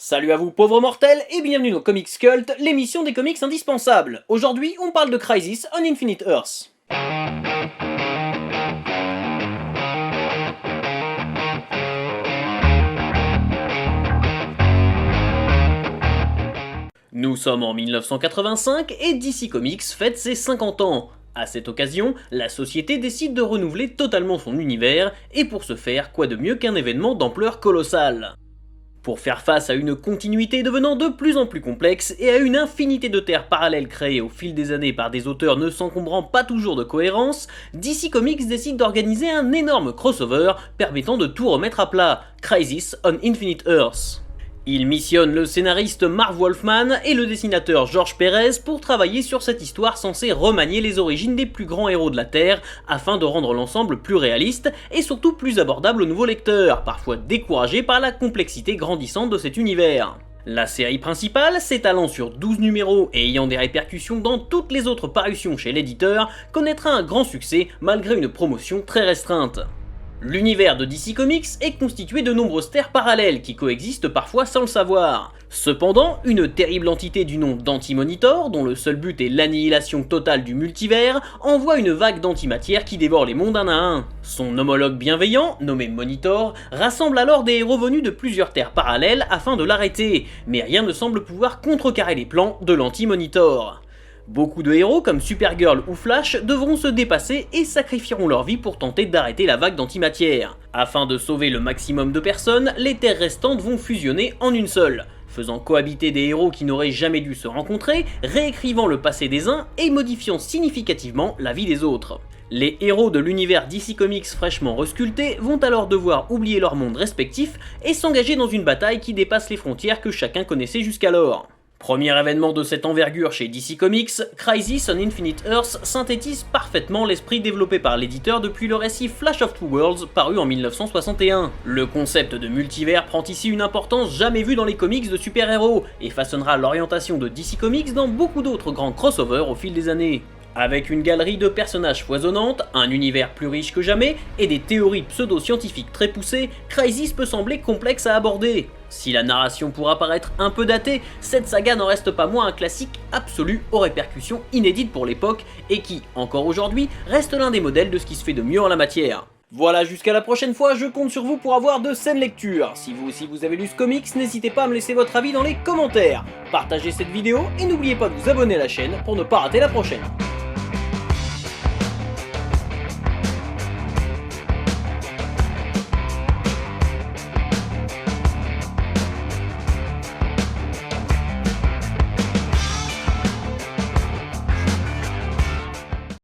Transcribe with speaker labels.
Speaker 1: Salut à vous pauvres mortels et bienvenue dans Comics Cult, l'émission des comics indispensables. Aujourd'hui, on parle de Crisis on Infinite Earths. Nous sommes en 1985 et DC Comics fête ses 50 ans. À cette occasion, la société décide de renouveler totalement son univers, et pour ce faire, quoi de mieux qu'un événement d'ampleur colossale. Pour faire face à une continuité devenant de plus en plus complexe et à une infinité de terres parallèles créées au fil des années par des auteurs ne s'encombrant pas toujours de cohérence, DC Comics décide d'organiser un énorme crossover permettant de tout remettre à plat, Crisis on Infinite Earths. Il missionne le scénariste Marv Wolfman et le dessinateur George Pérez pour travailler sur cette histoire censée remanier les origines des plus grands héros de la Terre afin de rendre l'ensemble plus réaliste et surtout plus abordable aux nouveaux lecteurs, parfois découragés par la complexité grandissante de cet univers. La série principale, s'étalant sur 12 numéros et ayant des répercussions dans toutes les autres parutions chez l'éditeur, connaîtra un grand succès malgré une promotion très restreinte. L'univers de DC Comics est constitué de nombreuses terres parallèles qui coexistent parfois sans le savoir. Cependant, une terrible entité du nom d'Anti-Monitor, dont le seul but est l'annihilation totale du multivers, envoie une vague d'antimatière qui dévore les mondes un à un. Son homologue bienveillant, nommé Monitor, rassemble alors des héros venus de plusieurs terres parallèles afin de l'arrêter, mais rien ne semble pouvoir contrecarrer les plans de l'Anti-Monitor. Beaucoup de héros comme Supergirl ou Flash devront se dépasser et sacrifieront leur vie pour tenter d'arrêter la vague d'antimatière. Afin de sauver le maximum de personnes, les terres restantes vont fusionner en une seule, faisant cohabiter des héros qui n'auraient jamais dû se rencontrer, réécrivant le passé des uns et modifiant significativement la vie des autres. Les héros de l'univers DC Comics fraîchement resculptés vont alors devoir oublier leur monde respectif et s'engager dans une bataille qui dépasse les frontières que chacun connaissait jusqu'alors. Premier événement de cette envergure chez DC Comics, Crisis on Infinite Earths synthétise parfaitement l'esprit développé par l'éditeur depuis le récit Flash of Two Worlds paru en 1961. Le concept de multivers prend ici une importance jamais vue dans les comics de super-héros et façonnera l'orientation de DC Comics dans beaucoup d'autres grands crossovers au fil des années. Avec une galerie de personnages foisonnantes, un univers plus riche que jamais et des théories pseudo-scientifiques très poussées, Crisis peut sembler complexe à aborder. Si la narration pourra paraître un peu datée, cette saga n'en reste pas moins un classique absolu aux répercussions inédites pour l'époque et qui, encore aujourd'hui, reste l'un des modèles de ce qui se fait de mieux en la matière. Voilà, jusqu'à la prochaine fois, je compte sur vous pour avoir de saines lectures. Si vous aussi vous avez lu ce comics, n'hésitez pas à me laisser votre avis dans les commentaires. Partagez cette vidéo et n'oubliez pas de vous abonner à la chaîne pour ne pas rater la prochaine.